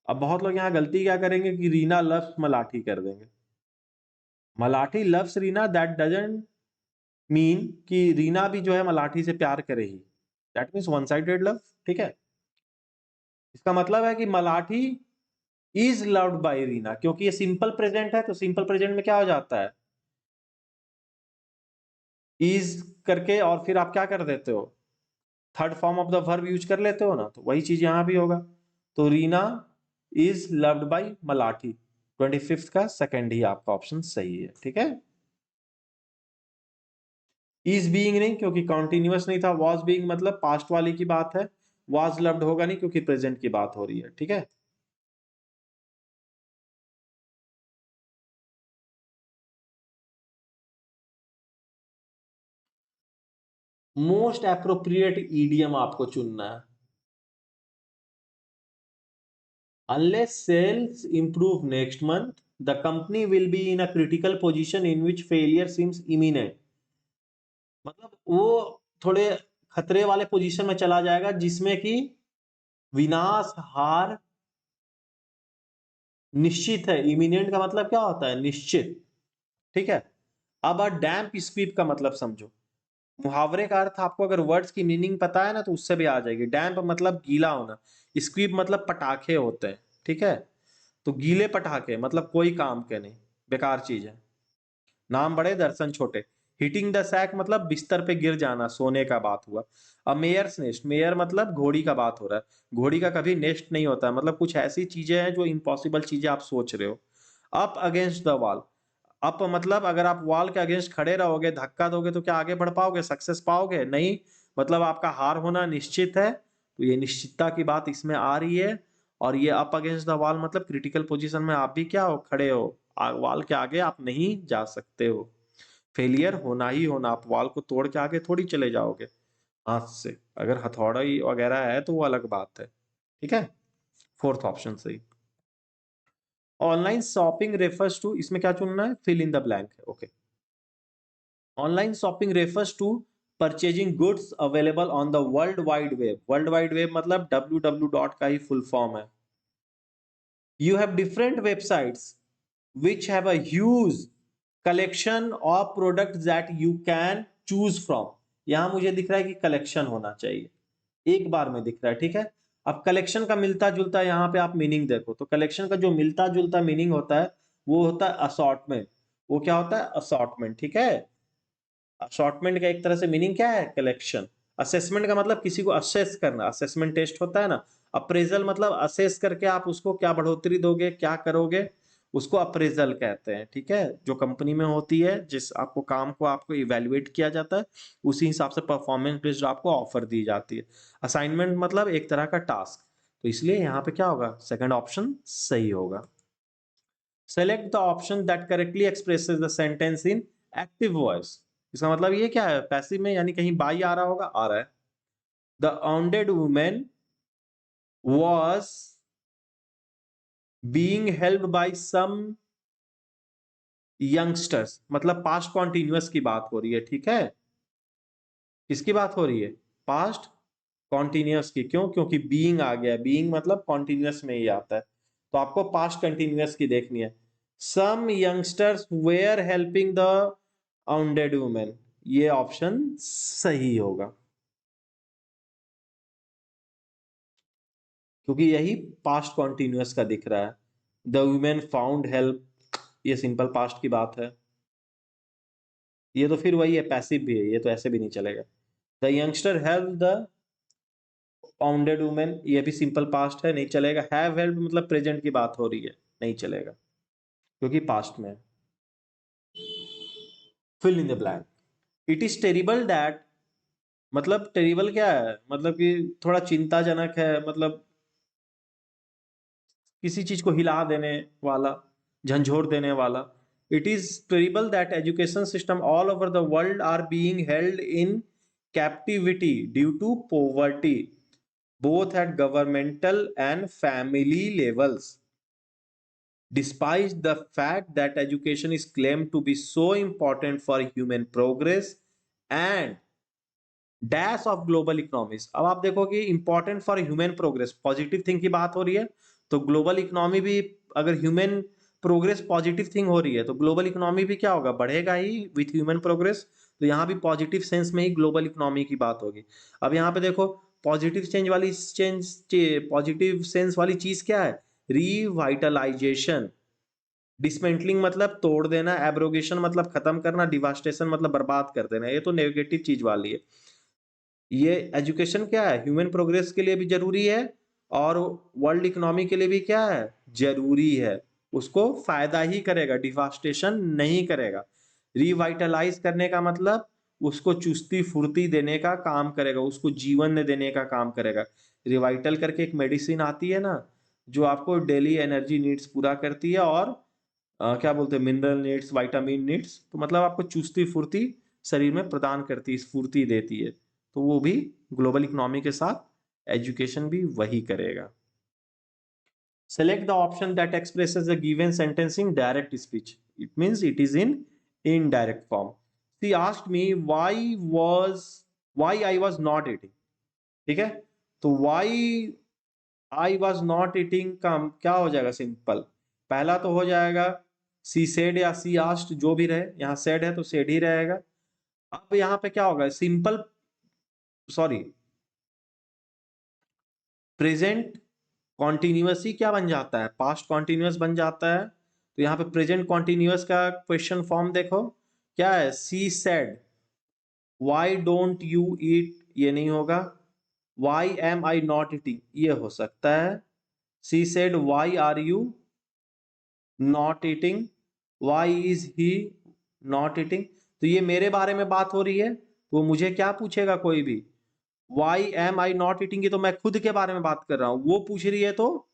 अब बहुत लोग यहाँ गलती क्या करेंगे कि रीना लव्स मलाठी कर देंगे। Malathi loves Reena that doesn't mean कि रीना भी जो है मलाठी से प्यार करे ही। That means one sided love. ठीक है, इसका मतलब है कि Malathi is loved by Reena, क्योंकि ये सिंपल प्रेजेंट है तो सिंपल प्रेजेंट में क्या हो जाता है? इज करके और फिर आप क्या कर देते हो? Third form of the verb use कर लेते हो ना, तो वही चीज यहां भी होगा। तो Reena is loved by Malathi. 25th का सेकंड ही आपका ऑप्शन सही है। ठीक है, इज बीइंग नहीं क्योंकि कॉन्टिन्यूअस नहीं था। वॉज बीइंग मतलब पास्ट वाली की बात है। वॉज लव्ड होगा नहीं क्योंकि प्रेजेंट की बात हो रही है। ठीक है, मोस्ट एप्रोप्रिएट ईडियम आपको चुनना है। Unless sales improve next month, the company will be in a critical position in which failure seems imminent। मतलब वो थोड़े खतरे वाले पोजीशन में चला जाएगा जिसमें कि विनाश, हार निश्चित है। इमिनेंट का मतलब क्या होता है? निश्चित। ठीक है, अब डैम्प स्क्वीप का मतलब समझो। मुहावरे का अर्थ आपको अगर वर्ड्स की मीनिंग पता है ना तो उससे भी आ जाएगी। डैम्प मतलब गीला होना, स्क्वीप मतलब पटाखे होते हैं। ठीक है, तो गीले पटाखे मतलब कोई काम के नहीं, बेकार चीज है। नाम बड़े दर्शन छोटे। हिटिंग द सैक मतलब बिस्तर पे गिर जाना, सोने का बात हुआ। अब मेयर्स नेस्ट, मेयर मतलब घोड़ी का बात हो रहा है। घोड़ी का कभी नेस्ट नहीं होता है, मतलब कुछ ऐसी चीजें हैं जो इम्पॉसिबल चीजें आप सोच रहे हो। Up against the wall, up मतलब अगर आप वॉल के अगेंस्ट खड़े रहोगे, धक्का दोगे तो क्या आगे बढ़ पाओगे? सक्सेस पाओगे? नहीं। मतलब आपका हार होना निश्चित है। तो ये निश्चितता की बात इसमें आ रही है। और ये अप अगेंस्ट द वॉल मतलब क्रिटिकल पोजीशन में आप भी क्या हो? खड़े हो। वॉल के आगे आप नहीं जा सकते हो। फेलियर होना ही होना, आप वॉल को तोड़ के आगे थोड़ी चले जाओगे हाथ से। अगर हथौड़ा वगैरह है तो वो अलग बात है। ठीक है, फोर्थ ऑप्शन सही। ऑनलाइन शॉपिंग रेफर्स टू, इसमें क्या चुनना है? फिल इन द ब्लैंक है। Okay, online shopping refers to purchasing goods available on the world wide web. World wide web मतलब www डॉट का ही फुल फॉर्म है। You have different websites which have a huge collection of products that you can choose from। यहां मुझे दिख रहा है कि कलेक्शन होना चाहिए, एक बार में दिख रहा है। ठीक है, अब कलेक्शन का मिलता जुलता यहाँ पे आप मीनिंग देखो तो कलेक्शन का जो मिलता जुलता मीनिंग होता है वो होता है असॉर्टमेंट। वो क्या होता है? असॉर्टमेंट। ठीक है, असॉर्टमेंट का एक तरह से मीनिंग क्या है? कलेक्शन। असेसमेंट का मतलब किसी को असेस करना, असेसमेंट टेस्ट होता है ना। अप्रेजल मतलब असेस करके आप उसको क्या बढ़ोतरी दोगे, क्या करोगे, उसको अप्रेजल कहते हैं, ठीक है। जो कंपनी में होती है, जिस आपको काम को आपको इवेल्युएट किया जाता है, उसी हिसाब से परफॉर्मेंस बेस्ड आपको ऑफर दी जाती है। असाइनमेंट मतलब एक तरह का टास्क, तो इसलिए यहाँ पे क्या होगा, सेकंड ऑप्शन सही होगा। Select the option that correctly expresses the sentence in active voice. इसका मतलब ये क्या है, पैसिव में यानी कहीं बाई आ रहा होगा, आ रहा है। The wounded women was being helped by some youngsters, मतलब पास्ट कॉन्टिन्यूअस की बात हो रही है, ठीक है। किसकी बात हो रही है, पास्ट कॉन्टिन्यूअस की। क्यों, क्योंकि बीइंग आ गया, बीइंग मतलब कॉन्टिन्यूअस में ही आता है, तो आपको पास्ट कंटिन्यूअस की देखनी है। Some youngsters were helping the wounded women, ये ऑप्शन सही होगा, क्योंकि यही पास्ट कॉन्टिन्यूअस का दिख रहा है। द वुमेन फाउंड हेल्प, ये सिंपल पास्ट की बात है। ये तो फिर वही है, पैसिव भी है, ये तो ऐसे भी नहीं चलेगा। The youngster help the founded women, ये भी सिंपल पास्ट है, नहीं चलेगा। हैव हेल्प मतलब प्रेजेंट की बात हो रही है, नहीं चलेगा, क्योंकि पास्ट में। Fill in the blank. It is terrible that, मतलब टेरिबल क्या है, मतलब कि थोड़ा चिंताजनक है, मतलब किसी चीज को हिला देने वाला, झंझोर देने वाला। It is terrible that education system all over the world are being held in captivity due to poverty both at governmental and family levels. Despite the fact that education is claimed to be so important for human progress and dash of global economies. अब आप देखो कि important for human progress, positive thing की बात हो रही है, तो ग्लोबल इकोनॉमी भी, अगर ह्यूमन प्रोग्रेस पॉजिटिव थिंग हो रही है, तो ग्लोबल इकोनॉमी भी क्या होगा, बढ़ेगा ही विथ ह्यूमन प्रोग्रेस। तो यहाँ भी पॉजिटिव सेंस में ही ग्लोबल इकोनॉमी की बात होगी। अब यहाँ पे देखो, पॉजिटिव सेंस वाली चीज क्या है, रिवाइटलाइजेशन। डिसमेंटलिंग मतलब तोड़ देना, एब्रोगेशन मतलब खत्म करना, डिवास्टेशन मतलब बर्बाद कर देना, ये तो नेगेटिव चीज वाली है। ये एजुकेशन क्या है, ह्यूमन प्रोग्रेस के लिए भी जरूरी है, और वर्ल्ड इकोनॉमी के लिए भी क्या है, जरूरी है। उसको फायदा ही करेगा, डिवास्टेशन नहीं करेगा। रिवाइटलाइज करने का मतलब उसको चुस्ती फुर्ती देने का काम करेगा, उसको जीवन देने का काम करेगा। रिवाइटल करके एक मेडिसिन आती है ना, जो आपको डेली एनर्जी नीड्स पूरा करती है, और क्या बोलते हैं, मिनरल नीड्स, विटामिन नीड्स, तो मतलब आपको चुस्ती फुर्ती शरीर में प्रदान करती है, स्फूर्ति देती है। तो वो भी ग्लोबल इकोनॉमी के साथ एजुकेशन भी वही करेगा। Select the option that expresses the given sentence in direct speech, it means it is in indirect form. She asked me why I was not eating, ठीक है। तो why I was not eating का क्या हो जाएगा, simple. पहला तो हो जाएगा सी सेड या सी आस्क्ड, जो भी रहे, यहाँ सेड है तो सेड ही रहेगा। अब यहाँ पे क्या होगा, सिंपल, सॉरी, प्रेजेंट कॉन्टिन्यूअस ही क्या बन जाता है, पास्ट कॉन्टिन्यूअस बन जाता है। तो यहाँ पे प्रेजेंट कॉन्टिन्यूअस का क्वेश्चन फॉर्म देखो, क्या है, she said why don't you eat, ये नहीं होगा। Why am I not eating, ये हो सकता है। She said why are you not eating, why is he not eating. तो ये मेरे बारे में बात हो रही है, तो मुझे क्या पूछेगा कोई भी, why am I not eating, तो मैं खुद के बारे में बात कर रहा हूं, वो पूछ रही है, तो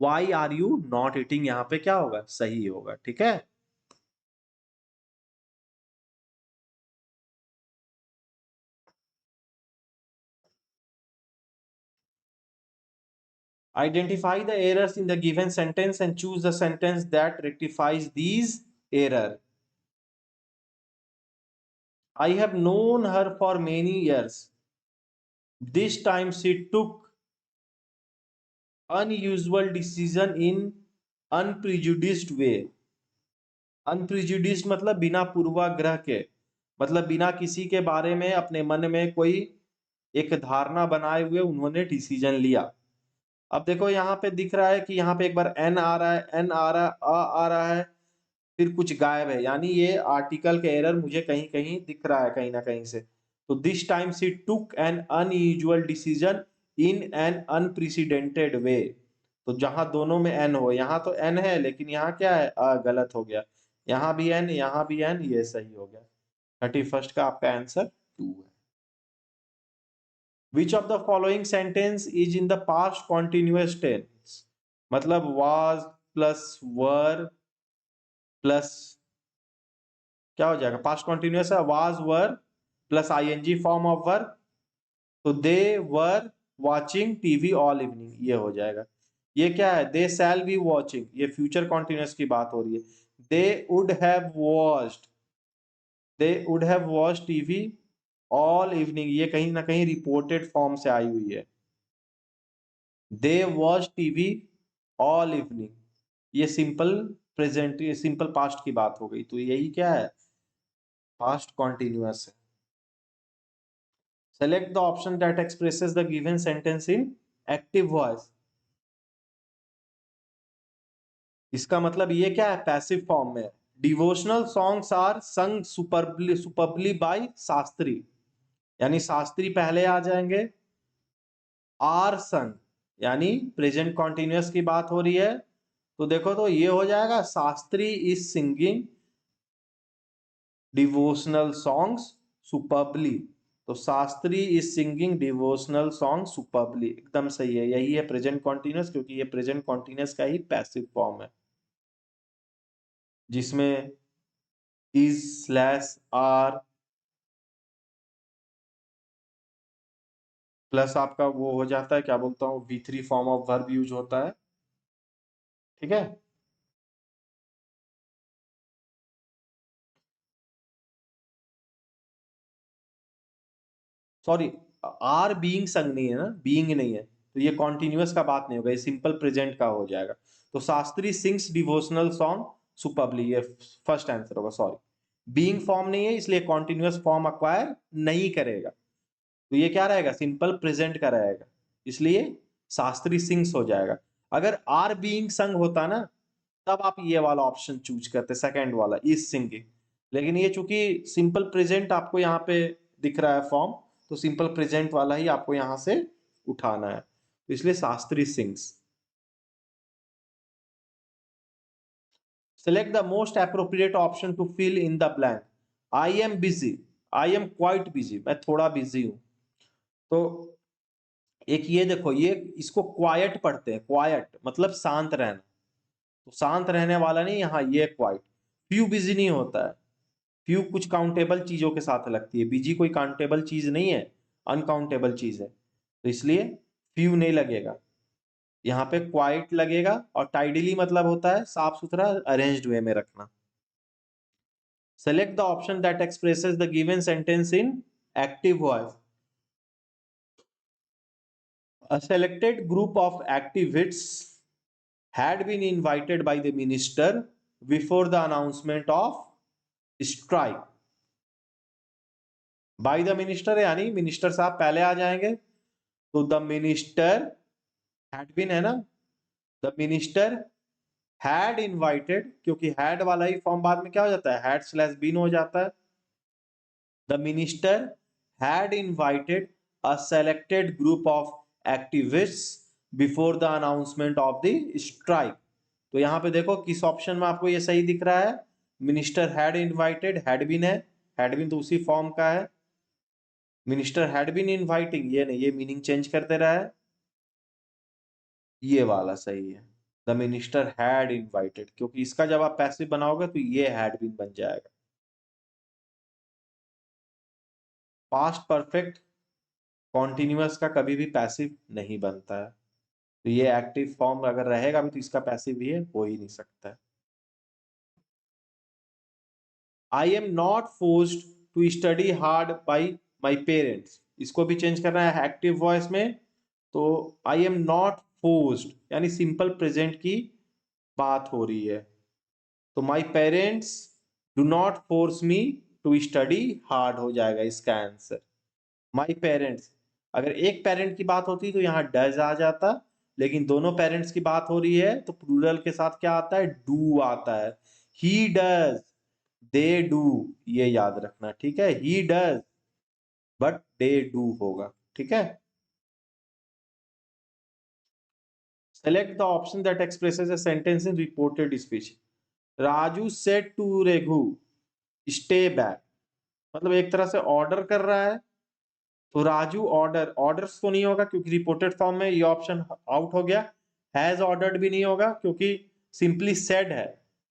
why are you not eating यहाँ पे क्या होगा, सही होगा, ठीक है। Identify the errors in the given sentence and choose the sentence that rectifies these error. I have known her for many years, this time she took unusual decision in unprejudiced way। Unprejudiced मतलब बिना पूर्वाग्रह के, मतलब बिना किसी के बारे में अपने मन में कोई एक धारणा बनाए हुए उन्होंने डिसीजन लिया। अब देखो यहाँ पे दिख रहा है कि यहाँ पे एक बार एन आ रहा है, एन आ रहा है, आ रहा है, फिर कुछ गायब है, यानी ये आर्टिकल का एरर मुझे कहीं कहीं दिख रहा है, कहीं ना कहीं से। तो this time she took an unusual decision in an unprecedented way, तो जहां दोनों में एन हो, यहाँ तो एन है लेकिन यहाँ क्या है, गलत हो गया, यहाँ भी एन, यहाँ भी एन, ये सही हो गया। 31st का आपका आंसर 2 है। Which of the following sentence is in the past continuous tense, मतलब वाज प्लस वर प्लस क्या हो जाएगा, पास्ट कॉन्टिन्यूअस है, was were plus ING form of verb, तो they were watching TV all evening, ये हो जाएगा। ये क्या है, दे शैल बी वॉचिंग, ये फ्यूचर कॉन्टिन्यूअस की बात हो रही है। They would have watched TV all evening, ये कहीं ना कहीं रिपोर्टेड फॉर्म से आई हुई है। They watch TV all evening, ये सिंपल प्रेजेंट, ये सिंपल पास्ट की बात हो गई, तो यही क्या है, पास्ट कॉन्टिन्यूअस है। Select the option that expresses the given sentence in active voice, इसका मतलब ये क्या है, पैसिव फॉर्म में। डिवोशनल सॉन्ग्स आर संग सुपरबली बाय शास्त्री, यानी शास्त्री पहले आ जाएंगे। आर संग यानी प्रेजेंट कॉन्टिन्यूअस की बात हो रही है, तो देखो तो ये हो जाएगा, Shastri is singing devotional songs superbly, तो Shastri is singing devotional song superbly, एकदम सही है, यही है प्रेजेंट कॉन्टिन्यूअस, क्योंकि ये प्रेजेंट कॉन्टिन्यूअस का ही पैसिव फॉर्म है, जिसमें इज स्लैश आर प्लस आपका वो हो जाता है, क्या बोलता हूँ, V3 form of verb use होता है। ठीक है, सॉरी, आर बीइंग संग नहीं है ना, बीइंग नहीं है, तो ये कॉन्टिन्यूअस का बात नहीं होगा, ये सिंपल प्रेजेंट का हो जाएगा। तो Shastri sings devotional song superbly, ये फर्स्ट आंसर होगा। सॉरी, बीइंग फॉर्म नहीं है, इसलिए कॉन्टिन्यूअस फॉर्म अक्वायर नहीं करेगा, तो ये क्या रहेगा, सिंपल प्रेजेंट का रहेगा, इसलिए शास्त्री सिंग्स हो जाएगा। अगर आर बीइंग संग होता ना, तब आप ये वाला ऑप्शन चूज करते, सेकंड वाला इज सिंगिंग, लेकिन ये चूंकि सिंपल प्रेजेंट आपको यहाँ पे दिख रहा है फॉर्म, तो सिंपल प्रेजेंट वाला ही आपको यहाँ से उठाना है, तो इसलिए Shastri sings. Select the most appropriate option to fill in the blank. I am busy, I am quite busy, मैं थोड़ा बिजी हूं, तो एक ये देखो, ये इसको क्वाइट पढ़ते हैं, क्वाइट मतलब शांत रहना, तो शांत रहने वाला नहीं, यहाँ ये क्वाइट। फ्यू बिजी नहीं होता है, फ्यू कुछ काउंटेबल चीजों के साथ लगती है, बिजी कोई काउंटेबल चीज नहीं है, अनकाउंटेबल चीज है, तो इसलिए फ्यू नहीं लगेगा, यहाँ पे क्वाइट लगेगा। और टाइडली मतलब होता है साफ सुथरा, अरेंज्ड वे में रखना। Select the option that expresses the given sentence in active voice. A selected group of activists had been invited by the minister before the announcement of strike. By the minister यानी minister साहब पहले आ जाएंगे, तो the minister had been है ना, the minister had invited, क्योंकि had वाला ही form बाद में क्या हो जाता है, हैड स्लैश बीन हो जाता है। The minister had invited a selected group of activists before the announcement of the strike, तो यहाँ पे देखो किस ऑप्शन में आपको ये सही दिख रहा है, minister had invited, had been है, हैड बीन तो उसी फॉर्म का है, मिनिस्टर हैड बीन इनवाइटिंग, ये नहीं, ये मीनिंग चेंज कर दे रहा है, ये वाला सही है, द मिनिस्टर हैड इनवाइटेड, क्योंकि इसका जब आप पैसिव बनाओगे तो ये हैड बीन बन जाएगा। पास्ट परफेक्ट कॉन्टिन्यूअस का कभी भी पैसिव नहीं बनता है, तो ये एक्टिव फॉर्म अगर रहेगा भी तो इसका पैसिव भी है, हो ही नहीं सकता है। I am not forced to study hard by my parents, इसको भी चेंज करना है एक्टिव वॉइस में, तो आई एम नॉट फोर्स्ड यानी सिंपल प्रेजेंट की बात हो रही है, तो my parents do not force me to study hard हो जाएगा इसका आंसर। माई पेरेंट्स, अगर एक पेरेंट की बात होती तो यहाँ डज आ जाता, लेकिन दोनों पेरेंट्स की बात हो रही है तो प्लूरल के साथ क्या आता है, डू आता है। ही डज, दे डू, ये याद रखना, ठीक है, he does but they do होगा, ठीक है। Select the option that expresses a sentence in reported speech. Raju said to Raghu, stay back. मतलब एक तरह से ऑर्डर कर रहा है, तो राजू ऑर्डर्स तो नहीं होगा क्योंकि रिपोर्टेड फॉर्म में ये ऑप्शन आउट हो गया। हैज ऑर्डर्ड भी नहीं होगा क्योंकि सिंपली सेड है,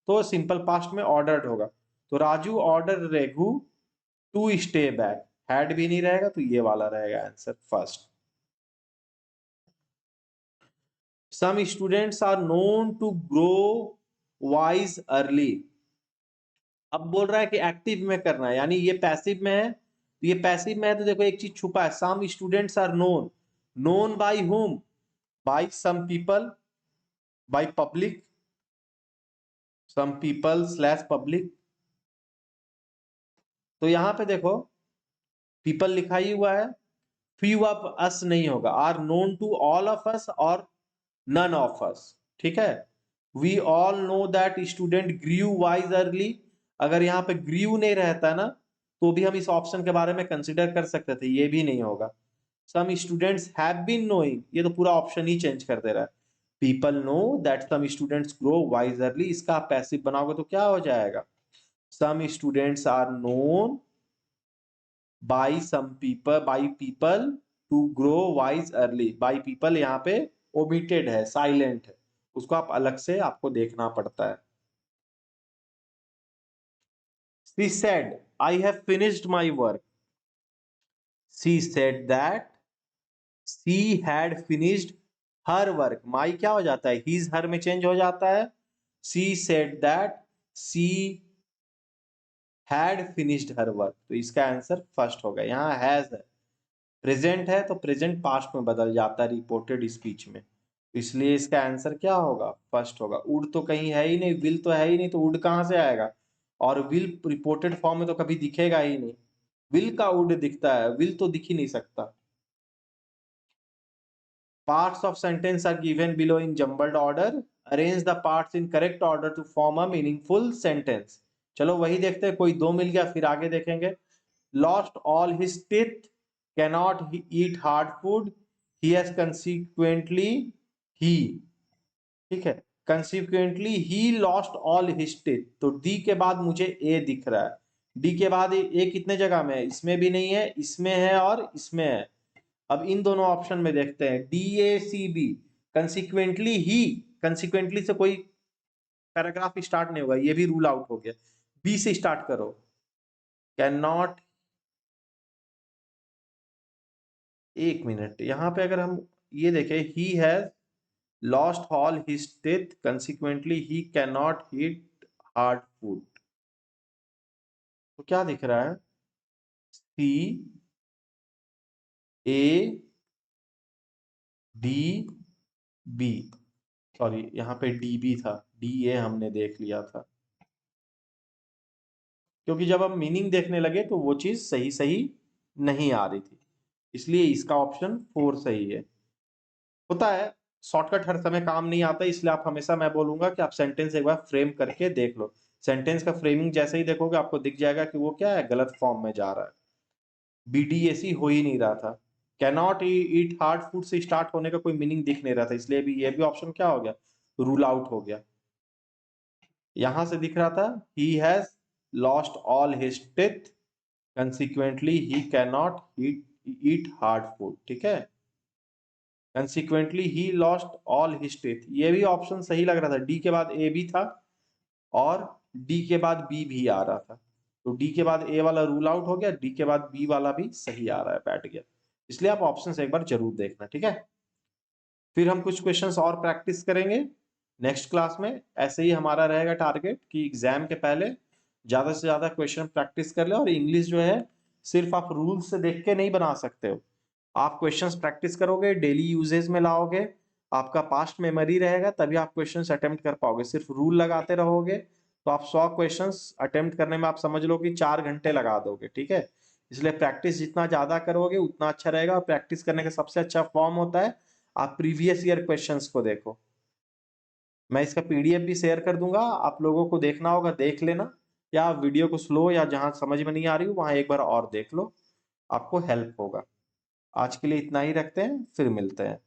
तो सिंपल पास्ट में ऑर्डर्ड होगा। तो Raju order Regu to stay back, had भी नहीं रहेगा तो ये वाला रहेगा answer first. Some students are known to grow wise early. अब बोल रहा है कि एक्टिव में करना है, यानी ये पैसिव में है, तो ये पैसिव में है तो देखो एक चीज छुपा है, some students are known, known by whom, by some people, by public, some people slash public. तो यहां पे देखो पीपल लिखा ही हुआ है, फ्यू ऑफ अस नहीं होगा, are known to all of us और नन ऑफ अस, ठीक है। We all know that student grieve wise early, अगर यहाँ पे ग्रीव नहीं रहता ना तो भी हम इस ऑप्शन के बारे में कंसिडर कर सकते थे, ये भी नहीं होगा। Some students have been knowing, ये तो पूरा ऑप्शन ही चेंज कर दे रहा है। People know that some students grow wise early, इसका आप पैसिव बनाओगे तो क्या हो जाएगा, some students are known by some people, by people to grow wise early. By people यहाँ पे ओमिटेड है, साइलेंट है, उसको आप अलग से आपको देखना पड़ता है। She said, I have finished my work. She said that she had finished her work. My क्या हो जाता है, his her में चेंज हो जाता है। She said that she had finished her work, तो इसका आंसर फर्स्ट होगा। यहाँ हैज है, प्रेजेंट है तो प्रेजेंट पास्ट में बदल जाता है रिपोर्टेड स्पीच में, इसलिए इसका आंसर क्या होगा, फर्स्ट होगा। वुड तो कहीं है ही नहीं, विल तो है ही नहीं, तो वुड कहां से आएगा, और विल रिपोर्टेड फॉर्म में तो कभी दिखेगा ही नहीं, विल का वुड दिखता है, विल तो दिख ही नहीं सकता। Parts of sentence are given below in jumbled order, arrange the parts in correct order to form a meaningful sentence. चलो वही देखते हैं, कोई दो मिल गया फिर आगे देखेंगे। Lost all his teeth, cannot eat hard food, he has consequently he, ठीक है, consequently he lost all his teeth, तो डी के बाद मुझे ए दिख रहा है, डी के बाद ए कितने जगह में है, इसमें भी नहीं है, इसमें है और इसमें है। अब इन दोनों ऑप्शन में देखते हैं, D A C B, consequently ही, कंसिक्वेंटली से कोई पैराग्राफ स्टार्ट नहीं होगा, ये भी रूल आउट हो गया। बी से स्टार्ट करो, कैन नॉट, एक मिनट, यहां पे अगर हम ये देखें, he has lost all his teeth, consequently he can not eat hard food, तो क्या दिख रहा है, सी ए डी बी, सॉरी यहाँ पे डी बी था, डी ए हमने देख लिया था, क्योंकि जब हम मीनिंग देखने लगे तो वो चीज सही सही नहीं आ रही थी, इसलिए इसका ऑप्शन 4 सही है। होता है, शॉर्टकट हर समय काम नहीं आता, इसलिए आप हमेशा, मैं बोलूंगा कि आप सेंटेंस एक बार फ्रेम करके देख लो, सेंटेंस का फ्रेमिंग जैसे ही देखोगे आपको दिख जाएगा कि वो क्या है, गलत फॉर्म में जा रहा है। बीडीएसी हो ही नहीं रहा था, कैनॉट ईट हार्ड फूड से स्टार्ट होने का कोई मीनिंग दिख नहीं रहा था, इसलिए भी ये भी ऑप्शन क्या हो गया, रूल आउट हो गया। यहां से दिख रहा था, he has lost all his teeth, consequently he can not eat hard food, ठीक है, consequently he lost all his teeth, ये भी ऑप्शन सही लग रहा था, डी के बाद ए भी था और डी के बाद बी भी आ रहा था, तो डी के बाद ए वाला रूल आउट हो गया, डी के बाद बी वाला भी सही आ रहा है, बैठ गया, इसलिए आप ऑप्शन एक बार जरूर देखना, ठीक है। फिर हम कुछ क्वेश्चंस और प्रैक्टिस करेंगे नेक्स्ट क्लास में, ऐसे ही हमारा रहेगा टारगेट कि एग्जाम के पहले ज्यादा से ज्यादा क्वेश्चन प्रैक्टिस कर ले, और इंग्लिश जो है सिर्फ आप रूल से देख के नहीं बना सकते हो, आप क्वेश्चंस प्रैक्टिस करोगे, डेली यूजेज में लाओगे, आपका पास्ट मेमोरी रहेगा, तभी आप क्वेश्चंस अटेम्प्ट कर पाओगे। सिर्फ रूल लगाते रहोगे तो आप 100 क्वेश्चंस अटेम्प्ट करने में आप समझ लो कि 4 घंटे लगा दोगे, ठीक है। इसलिए प्रैक्टिस जितना ज्यादा करोगे उतना अच्छा रहेगा, और प्रैक्टिस करने का सबसे अच्छा फॉर्म होता है आप प्रीवियस ईयर क्वेश्चंस को देखो। मैं इसका पीडीएफ भी शेयर कर दूंगा, आप लोगों को देखना होगा, देख लेना, या वीडियो को स्लो या जहां समझ में नहीं आ रही हो वहां एक बार और देख लो, आपको हेल्प होगा। आज के लिए इतना ही रखते हैं, फिर मिलते हैं।